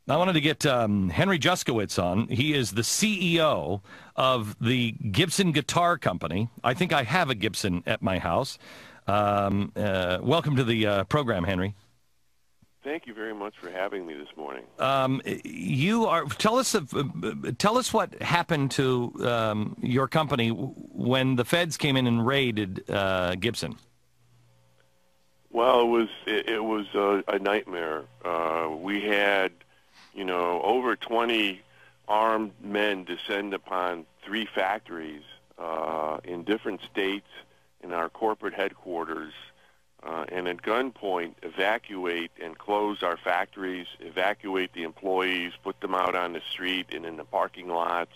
I wanted to get Henry Juskowitz on. He is the CEO of the Gibson Guitar Company. I think I have a Gibson at my house. Welcome to the program, Henry. Thank you very much for having me this morning. Tell us what happened to your company when the feds came in and raided Gibson. Well, it was a nightmare. We had, over 20 armed men descend upon 3 factories in different states in our corporate headquarters, and at gunpoint evacuate and close our factories, evacuate the employees, put them out on the street and in the parking lots,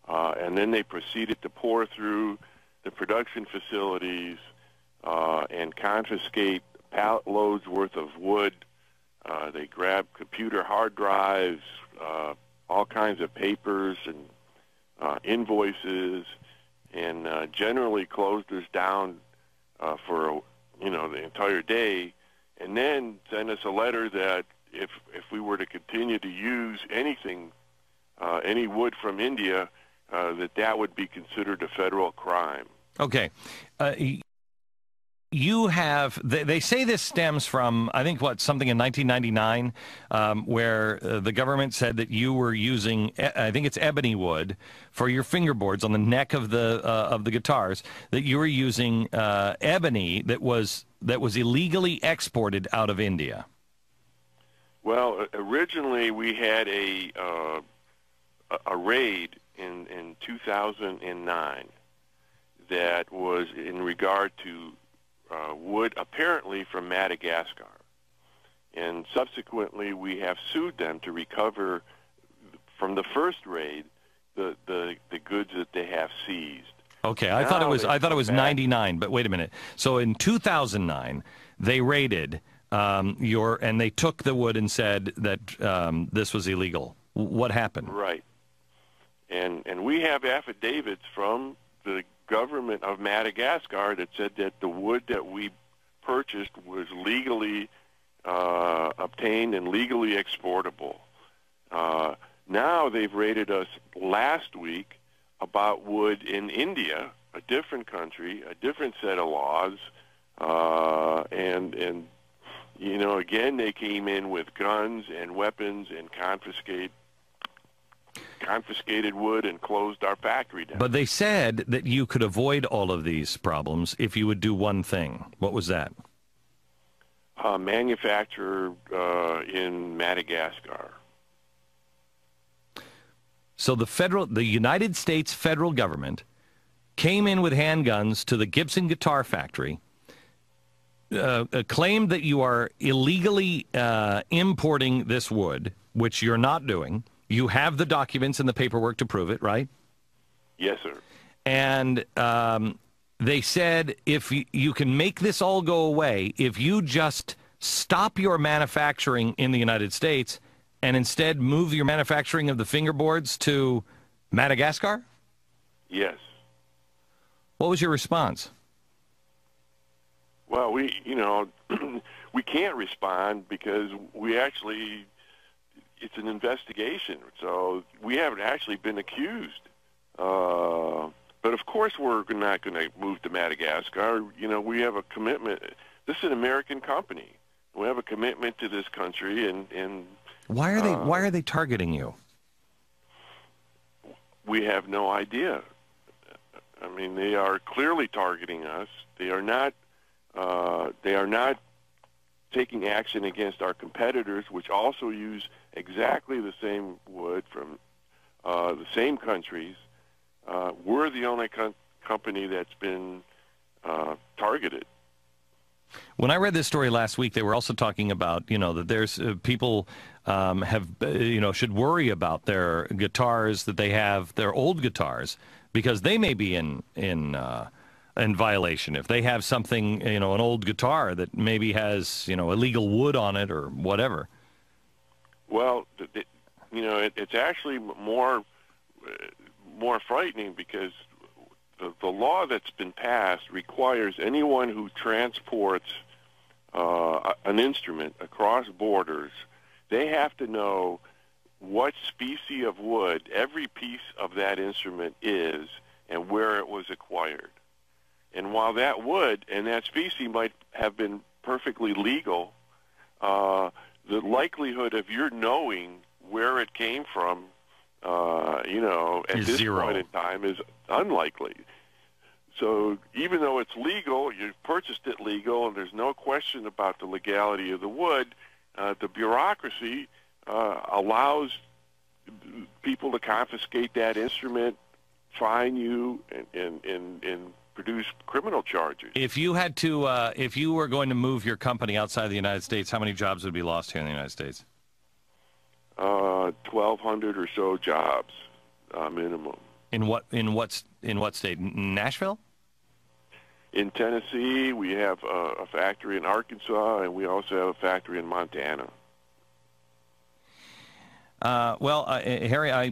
and then they proceeded to pour through the production facilities and confiscate pallet loads worth of wood. They grabbed computer hard drives, all kinds of papers and invoices, and generally closed us down for the entire day, and then sent us a letter that if we were to continue to use anything, any wood from India, that would be considered a federal crime. Okay. You have, they say this stems from, I think, something in 1999, where the government said that you were using, I think it's ebony wood, for your fingerboards on the neck of the guitars, that you were using ebony that was illegally exported out of India. Well, originally we had a raid in 2009 that was in regard to wood apparently from Madagascar, and subsequently we have sued them to recover from the first raid the goods that they have seized. Okay, I thought it was 99, but wait a minute. So in 2009 they raided and they took the wood and said that this was illegal. What happened? Right, and we have affidavits from the government of Madagascar that said that the wood that we purchased was legally obtained and legally exportable. Now they've raided us last week about wood in India, a different country, a different set of laws, and again they came in with guns and weapons and confiscated wood and closed our factory down. But they said that you could avoid all of these problems if you would do one thing. What was that? Manufacture in Madagascar. So the United States federal government came in with handguns to the Gibson guitar factory, claimed that you are illegally importing this wood, which you're not doing. You have the documents and the paperwork to prove it, right? Yes, sir. And they said if you can make this all go away if you just stop your manufacturing in the United States and instead move your manufacturing of the fingerboards to Madagascar? Yes. What was your response? Well, we can't respond because it's an investigation, so we haven't actually been accused. But of course we're not going to move to Madagascar. We have a commitment. This is an American company. We have a commitment to this country, and why are they targeting you? We have no idea. I mean, they are clearly targeting us. They are not taking action against our competitors, which also use exactly the same wood from the same countries. We're the only company that's been targeted. When I read this story last week, they were also talking about, that there's people should worry about their guitars that they have, their old guitars, because they may be in violation if they have something, an old guitar that maybe has, illegal wood on it or whatever. Well, it's actually more frightening because the law that's been passed requires anyone who transports an instrument across borders they have to know what species of wood every piece of that instrument is and where it was acquired. And while that wood and that species might have been perfectly legal, the likelihood of your knowing where it came from, at this point in time is unlikely. So even though it's legal, you purchased it legal, and there's no question about the legality of the wood, the bureaucracy allows people to confiscate that instrument, fine you, and produce criminal charges. If you had to, if you were going to move your company outside the United States, how many jobs would be lost here in the United States? 1,200 or so jobs, minimum. In what state? Nashville? In Tennessee, we have a factory in Arkansas, and we also have a factory in Montana. Harry, I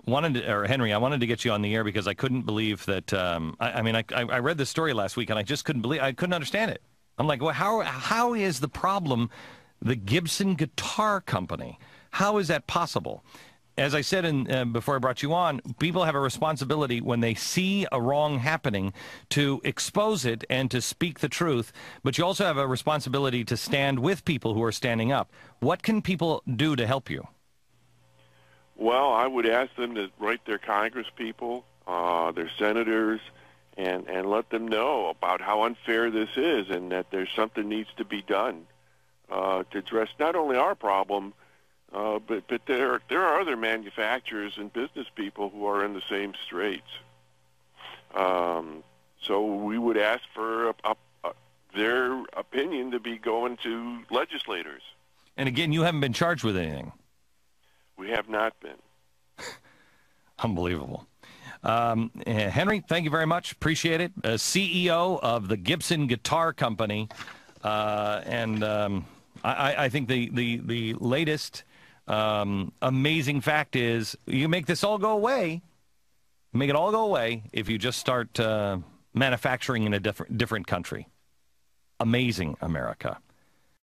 wanted to get you on the air because I couldn't believe that. I read this story last week, and I just couldn't understand it. I'm like, well, how is the problem the Gibson Guitar Company? How is that possible? As I said before I brought you on, people have a responsibility when they see a wrong happening to expose it and to speak the truth, but you also have a responsibility to stand with people who are standing up. What can people do to help you? Well, I would ask them to write their Congress people, their senators, and let them know about how unfair this is and that there's something needs to be done to address not only our problem, but there are other manufacturers and business people who are in the same straits. So we would ask for their opinion to be going to legislators. And again, you haven't been charged with anything. We have not been. Unbelievable. Henry, thank you very much. Appreciate it. CEO of the Gibson Guitar Company. I think the latest amazing fact is you make this all go away, make it all go away if you just start manufacturing in a different country. Amazing, America.